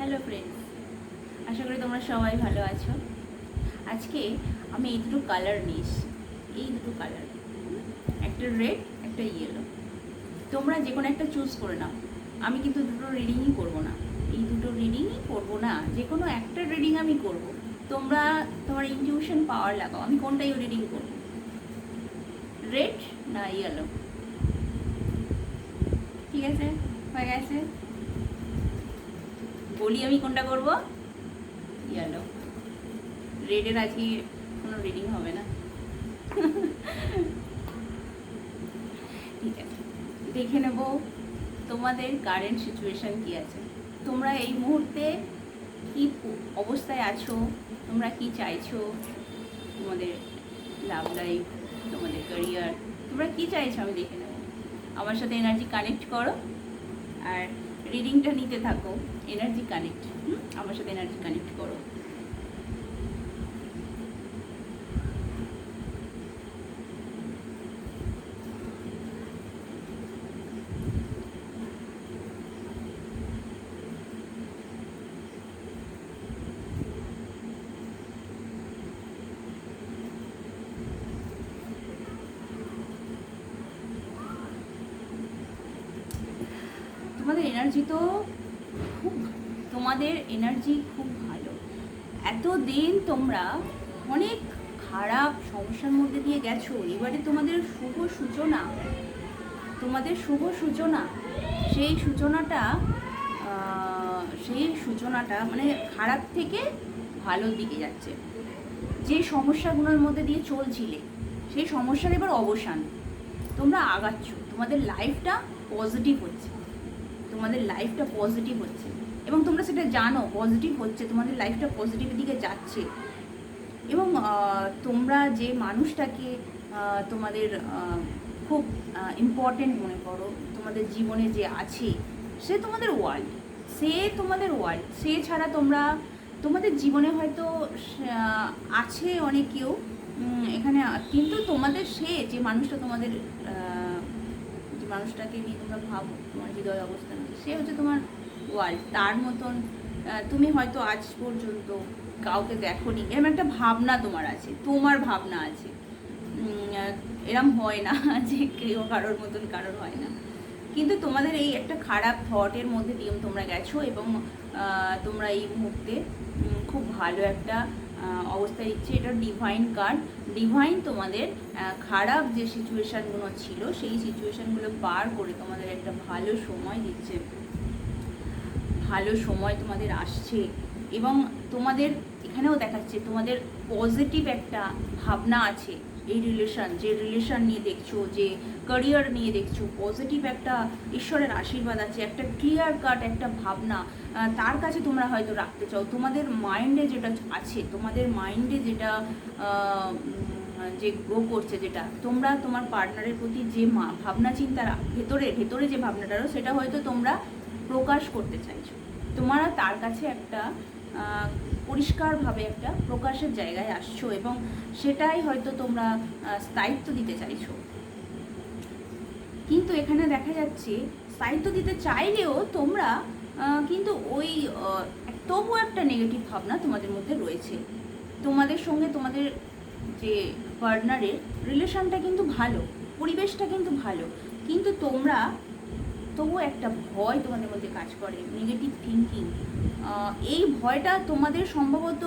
Hello friends, আশা করি তোমরা সবাই ভালো আছো। আজকে আমি এই দুটো কালার নিস, এই দুটো কালার, একটা রেড একটা ইয়েলো। তোমরা যে কোনো একটা চুজ করে নাও। আমি কিন্তু দুটো রিডিংই করবো না, এই দুটো রিডিংই করবো না, যে কোনো একটা রিডিং আমি করব। তোমরা তোমার ইনটিউশন পাওয়ার লাগাও, আমি কোনটাই রিডিং করবো, রেড না ইয়েলো। ঠিক আছে, হয়ে গেছে। বলি আমি কোনটা করবো, ইয়েলো। রেডের আজকে কোনো রিডিং হবে না। ঠিক আছে, দেখে নেব তোমাদের কারেন্ট সিচুয়েশান কী আছে, তোমরা এই মুহূর্তে কী অবস্থায় আছো, তোমরা কি চাইছো, তোমাদের লাভ লাইফ, তোমাদের ক্যারিয়ার, তোমরা কি চাইছো আমি দেখে নেব। আমার সাথে এনার্জি কানেক্ট করো আর রিডিংটা নিতে থাকো। এনার্জি কানেক্ট, আমার সাথে এনার্জি কানেক্ট করো। তোমাদের এনার্জি তো খুব, তোমাদের এনার্জি খুব ভালো। এতদিন তোমরা অনেক খারাপ সমস্যার মধ্যে দিয়ে গেছো, এবারে তোমাদের শুভ সূচনা, তোমাদের শুভ সূচনা, সেই সূচনাটা মানে খারাপ থেকে ভালোর দিকে যাচ্ছে। যে সমস্যাগুলোর মধ্যে দিয়ে চলছিলে সেই সমস্যার এবার অবসান, তোমরা আগাচ্ছ, তোমাদের লাইফটা পজিটিভ হচ্ছে, তোমাদের লাইফটা পজিটিভ হচ্ছে এবং তোমরা সেটা জানো পজিটিভ হচ্ছে, তোমাদের লাইফটা পজিটিভ দিকে যাচ্ছে। এবং তোমরা যে মানুষটাকে তোমাদের খুব ইম্পর্টেন্ট মনে করো তোমাদের জীবনে যে আছে, সে তোমাদের ওয়ার্ল্ড, সে তোমাদের ওয়ার্ল্ড, সে ছাড়া তোমরা, তোমাদের জীবনে হয়তো আছে অনেক কেউ এখানে, কিন্তু তোমাদের সে যে মানুষটা, তোমাদের যে মানুষটাকে নিয়ে তোমরা ভাবো, তোমার হৃদয় অবস্থান, সে হচ্ছে তোমার ওয়ার্ল্ড। তার মতন তুমি হয়তো আজ পর্যন্ত কাউকে দেখোনি, এরকম একটা ভাবনা তোমার আছে, তোমার ভাবনা আছে। এরম হয় না যে কেউ কারোর মতন কারোর হয় না, কিন্তু তোমাদের এই একটা খারাপ থটের মধ্যে দিয়ে তোমরা গেছো এবং তোমরা এই মুহূর্তে খুব ভালো একটা অবস্থায় দিচ্ছে। এটা ডিভাইন কার্ড, ডিভাইন তোমাদের খারাপ যে সিচুয়েশানগুলো ছিল সেই সিচুয়েশানগুলো পার করে তোমাদের একটা ভালো সময় দিচ্ছে, ভালো সময় তোমাদের আসছে। এবং তোমাদের এখানেও দেখাচ্ছে তোমাদের পজিটিভ একটা ভাবনা আছে। এই রিলেশান, যে রিলেশান নিয়ে দেখছো, যে ক্যারিয়ার নিয়ে দেখছো, পজিটিভ একটা ঈশ্বরের আশীর্বাদ আছে, একটা ক্লিয়ার কাট একটা ভাবনা তার কাছে তোমরা হয়তো রাখতে চাও। তোমাদের মাইন্ডে যেটা আছে, তোমাদের মাইন্ডে যেটা যে গ্রো করছে, যেটা তোমরা তোমার পার্টনারের প্রতি যে ভাবনা চিন্তা ভেতরে ভেতরে যে ভাবনাটারও, সেটা হয়তো তোমরা প্রকাশ করতে চাইছো। তোমরা তার কাছে একটা পরিষ্কারভাবে একটা প্রকাশের জায়গায় আসছো এবং সেটাই হয়তো তোমরা স্থায়িত্ব দিতে চাইছো। কিন্তু এখানে দেখা যাচ্ছে স্থায়িত্ব দিতে চাইলেও তোমরা কিন্তু ওই তবু একটা নেগেটিভ ভাবনা তোমাদের মধ্যে রয়েছে। তোমাদের সঙ্গে তোমাদের যে পার্টনারের রিলেশনটা কিন্তু ভালো, পরিবেশটা কিন্তু ভালো, কিন্তু তোমরা তবু একটা ভয় তোমাদের মধ্যে কাজ করে, নেগেটিভ থিঙ্কিং। এই ভয়টা তোমাদের সম্ভবত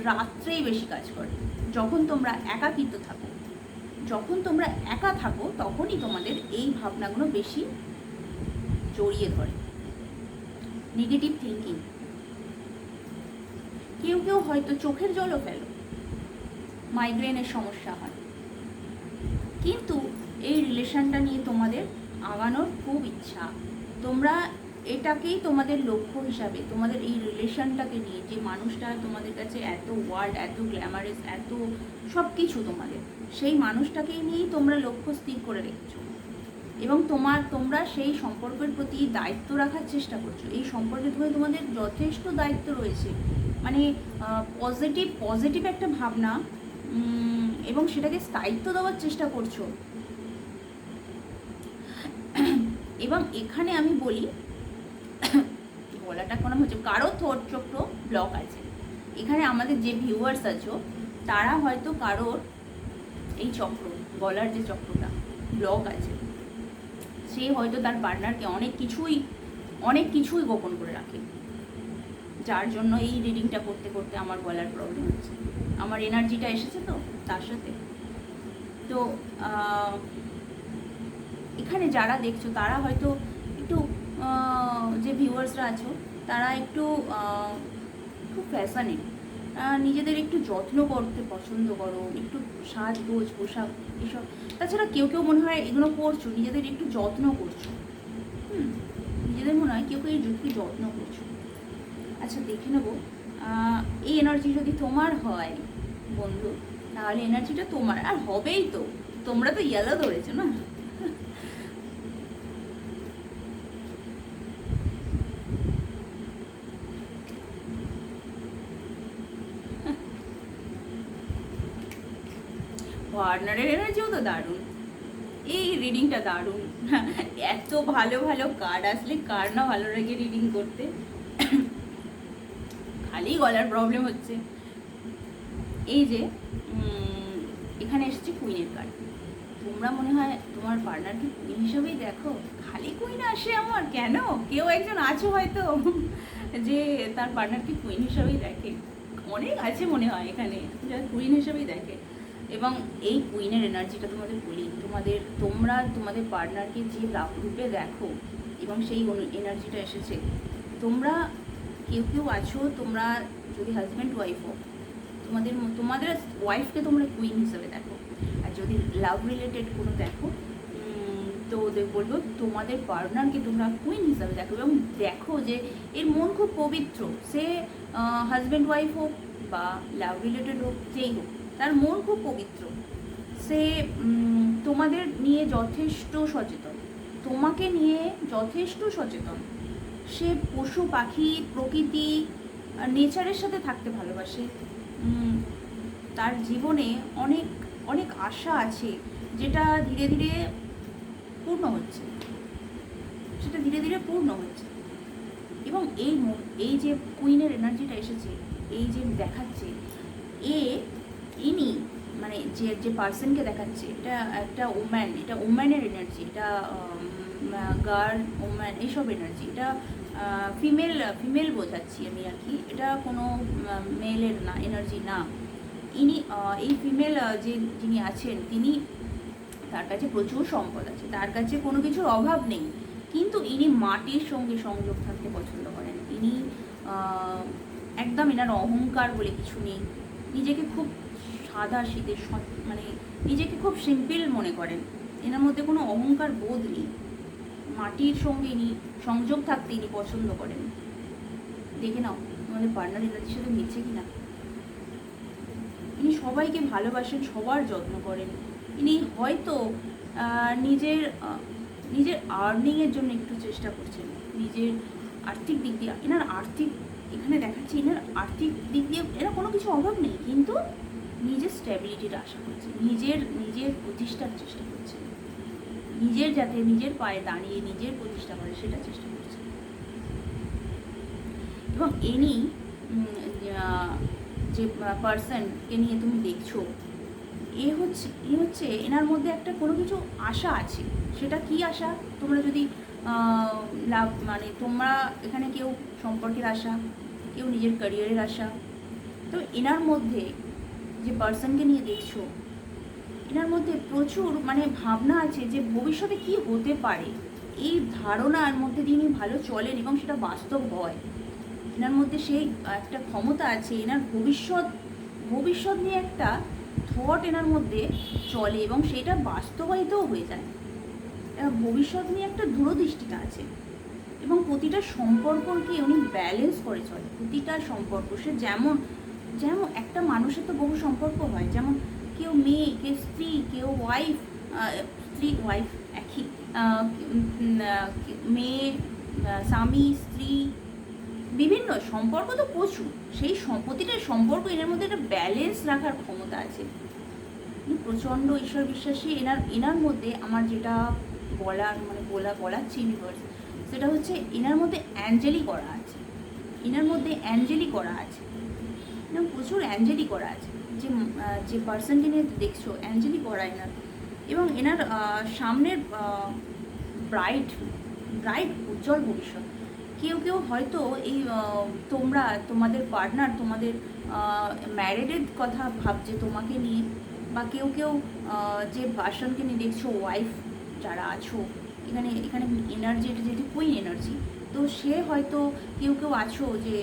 রাত্রেই বেশি কাজ করে, যখন তোমরা একাকিত্ব থাকো, যখন তোমরা একা থাকো তখনই তোমাদের এই ভাবনাগুলো বেশি জড়িয়ে ধরে। নেগেটিভ থিঙ্কিং, কেউ কেউ হয়তো চোখের জলও ফেলো, মাইগ্রেনের সমস্যা হয়, কিন্তু এই রিলেশনটা নিয়ে তোমাদের আগানোর খুব ইচ্ছা। তোমরা এটাকেই তোমাদের লক্ষ্য হিসাবে, তোমাদের এই রিলেশনটাকে নিয়ে, যে মানুষটা তোমাদের কাছে এত ওয়ার্ল্ড, এত গ্ল্যামারাস, এত সব কিছু তোমাদের, সেই মানুষটাকেই নিয়েই তোমরা লক্ষ্য স্থির করে রেখেছো এবং তোমরা সেই সম্পর্কের প্রতি দায়িত্ব রাখার চেষ্টা করছো। এই সম্পর্কের প্রতি তোমাদের যথেষ্ট দায়িত্ব রয়েছে, মানে পজিটিভ একটা ভাবনা, এবং সেটাকে স্থায়িত্ব দেওয়ার চেষ্টা করছো। এবং এখানে আমি বলি, গলাটা কোনো হচ্ছে কারো থ্রোট চক্র ব্লক আছে। এখানে আমাদের যে ভিউয়ার্স আছো তারা হয়তো কারোর এই চক্র, গলার যে চক্রটা ব্লক আছে, সে হয়তো তার পার্টনারকে অনেক কিছুই গোপন করে রাখে, যার জন্য এই রিডিংটা করতে করতে আমার গলার প্রবলেম হচ্ছে। আমার এনার্জিটা এসেছে তো তার সাথে। তো এখানে যারা দেখছো তারা হয়তো একটু যে ভিউয়ার্সরা আছো তারা একটু খুব ফ্যাশনে নিজেদের একটু যত্ন করতে পছন্দ করো, একটু সাজগোজ পোশাক এসব। তাছাড়া কেউ কেউ মনে হয় এগুলো করছো, নিজেদের একটু যত্ন করছো। নিজেদের মনে হয় কেউ কেউ একটু যত্ন করছো। আচ্ছা, দেখে নেবো এই এনার্জি যদি তোমার হয় বন্ধু, তাহলে এনার্জিটা তোমার আর হবেই তো। তোমরা তো ইয়েলো ধরেছো না। পার্টনারের এনার্জিও তো দারুণ, এই রিডিংটা দারুণ। এত ভালো ভালো কার্ড আসলে কার না ভালো লাগে রিডিং করতে। খালি গলার প্রবলেম হচ্ছে। এই যে এখানে এসেছে কুইনের কার্ড। তোমরা মনে হয় তোমার পার্টনারকে কুইন হিসাবেই দেখো। খালি কুইন আসে আমার কেন? কেউ একজন আছো হয়তো যে তার পার্টনারকে কুইন হিসাবেই দেখে। অনেক আছে মনে হয় এখানে যারা কুইন হিসাবেই দেখে। এবং এই কুইনের এনার্জিটা তোমাদের বলি, তোমরা তোমাদের পার্টনারকে যে রূপে দেখো এবং সেই এনার্জিটা এসেছে। তোমরা কেউ আছো, তোমরা যদি হাজব্যান্ড ওয়াইফ হো, তোমাদের ওয়াইফকে তোমরা কুইন হিসাবে দেখো। আর যদি লাভ রিলেটেড কোনো দেখো তো বলবো তোমাদের পার্টনারকে তোমরা কুইন হিসাবে দেখো। এবং দেখো যে এর মন খুব পবিত্র, সে হাজব্যান্ড ওয়াইফ হোক বা লাভ রিলেটেড হোক, যেই হোক, তার মন খুব পবিত্র। সে তোমাদের নিয়ে যথেষ্ট সচেতন, তোমাকে নিয়ে যথেষ্ট সচেতন। সে পশু পাখি প্রকৃতি নেচারের সাথে থাকতে ভালোবাসে। তার জীবনে অনেক অনেক আশা আছে, যেটা ধীরে ধীরে পূর্ণ হচ্ছে, এবং এই যে কুইনের এনার্জিটা এসেছে, এই যে দেখাচ্ছে ইনি মানে যে পার্সনকে দেখাচ্ছে, এটা একটা ওম্যান, এটা ওম্যানের এনার্জি, এটা গার্ল ওম্যান এইসব এনার্জি। এটা ফিমেল বোঝাচ্ছি আমি আর কি, এটা কোনো মেলের না এনার্জি না। ইনি এই ফিমেল যিনি আছেন, তার কাছে প্রচুর সম্পদ আছে, তার কাছে কোনো কিছুর অভাব নেই, কিন্তু ইনি মাটির সঙ্গে সংযোগ থাকতে পছন্দ করেন। ইনি একদম, এনার অহংকার বলে কিছু নেই, নিজেকে খুব সাদা শীতের মানে নিজেকে খুব সিম্পল মনে করেন, এনার মধ্যে কোনো অহংকার বোধ নেই। মাটির সঙ্গে ইনি সংযোগ থাকতে ইনি পছন্দ করেন। দেখে নাও তোমাদের পার্টনার এনার্জির সাথে মিলছে কিনা। ইনি সবাইকে ভালোবাসেন, সবার যত্ন করেন। ইনি হয়তো নিজের আর্নিংয়ের জন্য একটু চেষ্টা করছেন, নিজের আর্থিক দিক দিয়ে। এখানে দেখাচ্ছি এনার আর্থিক দিক দিয়ে এরা কোনো কিছু অভাব নেই, কিন্তু নিজের স্ট্যাবিলিটির আশা করছে, নিজের প্রতিষ্ঠার চেষ্টা করছে, যাতে নিজের পায়ে দাঁড়িয়ে নিজের প্রতিষ্ঠা করে সেটা চেষ্টা করছে। এবং ইনি যে পার্সনকে নিয়ে তুমি দেখছো, এ হচ্ছে এনার মধ্যে একটা কোনো কিছু আশা আছে। সেটা কি আশা? তোমরা যদি মানে তোমরা এখানে কেউ সম্পর্কের আশা, কেউ নিজের ক্যারিয়ারের আশা। তো এনার মধ্যে যে পার্সনকে নিয়ে দেখছো, এনার মধ্যে প্রচুর মানে ভাবনা আছে যে ভবিষ্যতে কি হতে পারে, এই ধারণার মধ্যে দিয়ে ইনি ভালো চলেন এবং সেটা বাস্তব হয়। এনার মধ্যে সেই একটা ক্ষমতা আছে, এনার ভবিষ্যৎ নিয়ে একটা থট এনার মধ্যে চলে এবং সেটা বাস্তবায়িতও হয়ে যায়। ভবিষ্যৎ নিয়ে একটা দূরদৃষ্টিটা আছে এবং প্রতিটা সম্পর্ককে উনি ব্যালেন্স করে চলে। প্রতিটা সম্পর্ক, সে যেমন একটা মানুষের তো বহু সম্পর্ক হয়, যেমন কেউ মেয়ে, কেউ স্ত্রী, কেউ ওয়াইফ, ওয়াইফ একই, মেয়ে, স্বামী, স্ত্রী, বিভিন্ন সম্পর্ক তো প্রচুর। সেই প্রতিটা সম্পর্ক এনার মধ্যে একটা ব্যালেন্স রাখার ক্ষমতা আছে। প্রচণ্ড ঈশ্বর বিশ্বাসী। এনার মধ্যে আমার যেটা বলাচ্ছি ইউনিভার্স, সেটা হচ্ছে এনার মধ্যে অ্যাঞ্জেলিক অরা আছে। এনার মধ্যে অ্যাঞ্জেলি করা আছে, এনার প্রচুর অ্যাঞ্জেলি করা আছে। যে যে পার্সনকে নিয়ে দেখছো অ্যাঞ্জেলি করা এনার, এবং এনার সামনের ব্রাইট ব্রাইট উজ্জ্বল ভবিষ্যৎ। কেউ কেউ হয়তো এই তোমাদের পার্টনার তোমাদের ম্যারিডের কথা ভাবছে তোমাকে নিয়ে, বা কেউ কেউ যে পার্সনকে নিয়ে দেখছো ওয়াইফ যারা আছো, এখানে এখানে এনার্জি, এটা যেহেতু কুইন এনার্জি, তো সে হয়তো কেউ কেউ আছো যে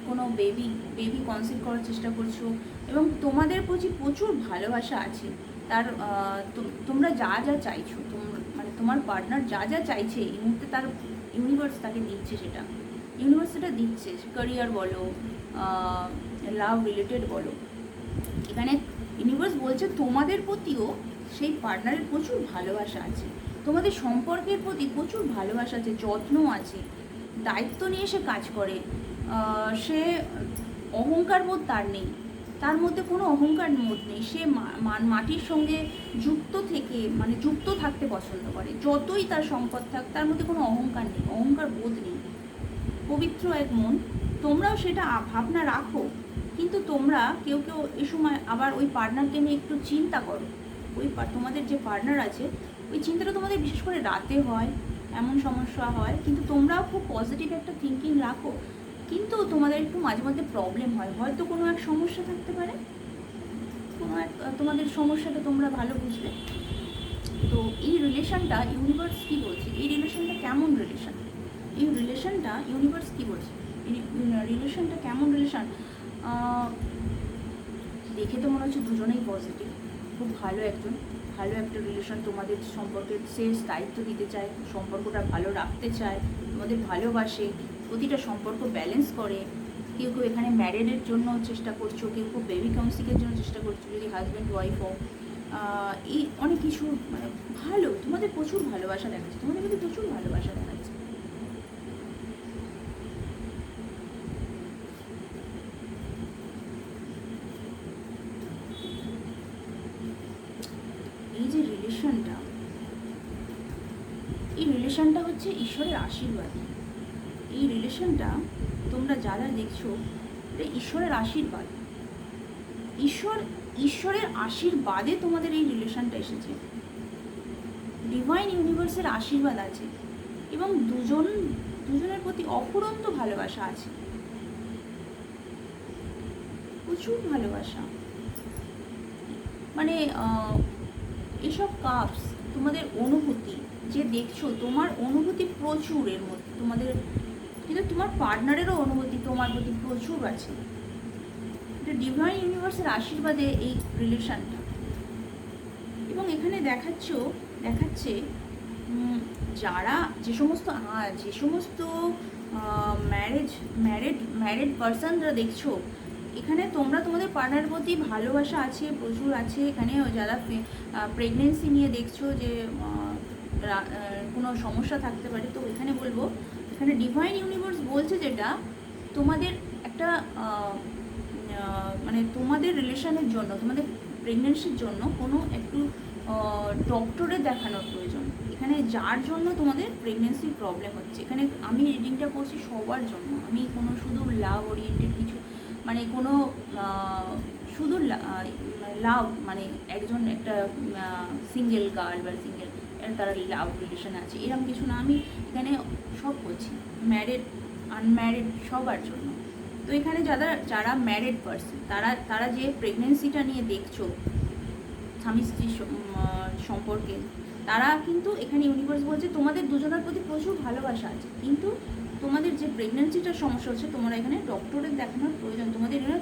কোনো বেবি কনসিভ করার চেষ্টা করছো, এবং তোমাদের প্রতি প্রচুর ভালোবাসা আছে। তার তোমরা যা যা চাইছো, মানে তোমার পার্টনার যা যা চাইছে এই মুহূর্তে তার ইউনিভার্স তাকে দিচ্ছে, সেটা ইউনিভার্স সেটা দিচ্ছে। ক্যারিয়ার বলো, লাভ রিলেটেড বলো, এখানে ইউনিভার্স বলছে তোমাদের প্রতিও সেই পার্টনারের প্রচুর ভালোবাসা আছে, তোমাদের সম্পর্কের প্রতি প্রচুর ভালোবাসা আছে, যত্ন আছে, দায়িত্ব নিয়ে সে কাজ করে। সে অহংকার বোধ তার নেই, তার মধ্যে কোনো অহংকার বোধ নেই। সে মাটির সঙ্গে যুক্ত থাকতে পছন্দ করে। যতই তার সম্পদ থাক, তার মধ্যে কোনো অহংকার নেই, অহংকার বোধ নেই। পবিত্র এক মন, তোমরাও সেটা ভাবনা রাখো। কিন্তু তোমরা কেউ কেউ এ সময় আবার ওই পার্টনারকে নিয়ে একটু চিন্তা করো। তোমাদের যে পার্টনার আছে, ওই চিন্তাটা তোমাদের বিশেষ করে রাতে হয়, এমন সমস্যা হয়। কিন্তু তোমরাও খুব পজিটিভ একটা থিঙ্কিং রাখো, কিন্তু তোমাদের একটু মাঝে মধ্যে প্রবলেম হয়। হয়তো কোনো এক সমস্যা থাকতে পারে, কোনো এক তোমাদের সমস্যাটা তোমরা ভালো বুঝবে। তো এই রিলেশনটা ইউনিভার্স কী বলছে, এই রিলেশনটা কেমন রিলেশন, এই রিলেশনটা ইউনিভার্স কী বলছে, রিলেশনটা কেমন রিলেশন। দেখে তো মনে হচ্ছে দুজনেই পজিটিভ, খুব ভালো একটা রিলেশন। তোমাদের সম্পর্কের শেষ দায়িত্ব দিতে চায়, সম্পর্কটা ভালো রাখতে চায়, তোমাদের ভালোবাসে, প্রতিটা সম্পর্ক ব্যালেন্স করে। কেউ কেউ এখানে ম্যারেডের জন্য চেষ্টা করছো, কেউ কেউ বেবি কাউন্সিলের জন্য চেষ্টা করছো, যদি হাজব্যান্ড ওয়াইফ হোক। এই অনেক কিছু মানে ভালো, তোমাদের প্রচুর ভালোবাসা দেখাচ্ছে, তোমাদের মধ্যে প্রচুর ভালোবাসা দেখাচ্ছে। এই যে রিলেশনটা, এই রিলেশনটা হচ্ছে ঈশ্বরের আশীর্বাদ। এই রিলেশনটা তোমরা যারা দেখছো, এটা ঈশ্বরের আশীর্বাদ। ঈশ্বরের আশীর্বাদে তোমাদের এই রিলেশনটা এসেছে। ডিভাইন ইউনিভার্সের আশীর্বাদ আছে, এবং দুজনের প্রতি অফুরন্ত ভালোবাসা আছে, প্রচুর ভালোবাসা। মানে এসব কাপস তোমাদের অনুভূতি যে দেখছো, তোমার অনুভূতি প্রচুর এর মধ্যে তোমাদের, কিন্তু তোমার পার্টনারেরও অনুভূতি তোমার প্রতি প্রচুর আছে। এটা ডিভাইন ইউনিভার্সের আশীর্বাদে এই রিলেশনটা। এবং এখানে দেখাচ্ছে যারা যে সমস্ত ম্যারিড পার্সনরা দেখছো, এখানে তোমাদের পার্টনারের প্রতি ভালোবাসা আছে, প্রচুর আছে। এখানে যারা প্রেগনেন্সি নিয়ে দেখছো যে কোনো সমস্যা থাকতে পারে, তো এখানে বলবো, এখানে ডিভাইন ইউনিভার্স বলছে যেটা তোমাদের একটা মানে তোমাদের রিলেশনের জন্য, তোমাদের প্রেগনেন্সির জন্য কোনো একটু ডক্টরে দেখানোর প্রয়োজন। এখানে যার জন্য তোমাদের প্রেগনেন্সির প্রবলেম হচ্ছে, এখানে আমি রিডিংটা করছি সবার জন্য। আমি কোনো শুধু লাভ ওরিয়েন্টেড কিছু, মানে কোনো শুধু লাভ মানে একটা সিঙ্গেল গার্ল বা সিঙ্গেল তারা লাভ রিলেশন আছে এরকম কিছু না। আমি এখানে সব করছি, ম্যারিড আনম্যারিড সবার জন্য। তো এখানে যারা ম্যারিড পার্সন, তারা যে প্রেগনেন্সিটা নিয়ে দেখছো স্বামী স্ত্রী সম্পর্কে, তারা কিন্তু এখানে ইউনিভার্স বলছে তোমাদের দুজনের প্রতি প্রচুর ভালোবাসা আছে, কিন্তু তোমাদের যে প্রেগনেন্সিটার সমস্যা হচ্ছে, তোমরা এখানে ডক্টরের দেখানোর প্রয়োজন। তোমাদের এখানে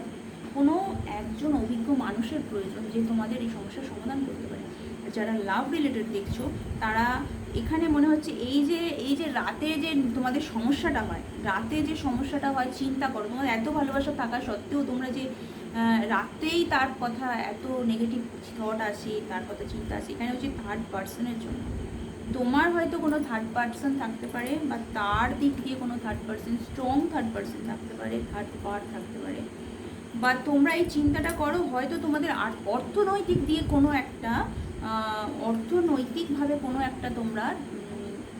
কোনো একজন অভিজ্ঞ মানুষের প্রয়োজন যে তোমাদের এই সমস্যার সমাধান করতে পারে। যারা লাভ রিলেটেড দেখছো, তারা এখানে মনে হচ্ছে এই যে রাতে যে তোমাদের সমস্যাটা হয়, চিন্তা করো, তোমাদের এত ভালোবাসা থাকা সত্ত্বেও তোমরা যে রাতেই তার কথা এত নেগেটিভ থট আসে, তার কথা চিন্তা আসে, এখানে হচ্ছে থার্ড পার্সনের জন্য। তোমার হয়তো কোনো থার্ড পার্সন থাকতে পারে, বা তার দিক দিয়ে কোনো third person, strong third person থাকতে পারে, থার্ড পার্ট থাকতে পারে। বা তোমরা এই চিন্তাটা করো, হয়তো তোমাদের অর্থনৈতিকভাবে কোনো একটা তোমরা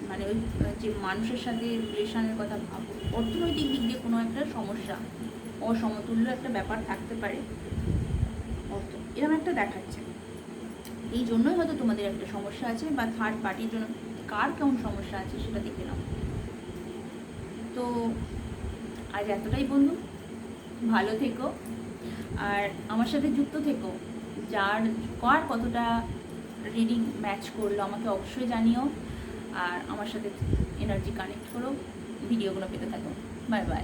মানে ওই যে মানুষের সাথে রিলেশনের কথা ভাবো, অর্থনৈতিক দিক দিয়ে কোনো একটা সমস্যা, অসমতুল্য একটা ব্যাপার থাকতে পারে, অর্থ এরকম একটা দেখাচ্ছে। এই জন্যই হয়তো তোমাদের একটা সমস্যা আছে, বা থার্ড পার্টির জন্য কার কেমন সমস্যা আছে সেটা দেখে নাও। তো আজ এতটাই বন্ধু, ভালো থেকো আর আমার সাথে যুক্ত থেকো। কার কতটা রিডিং ম্যাচ করলো আমাকে অবশ্যই জানিও, আর আমার সাথে এনার্জি কানেক্ট করো, ভিডিওগুলো পেতে থাকো। Bye bye.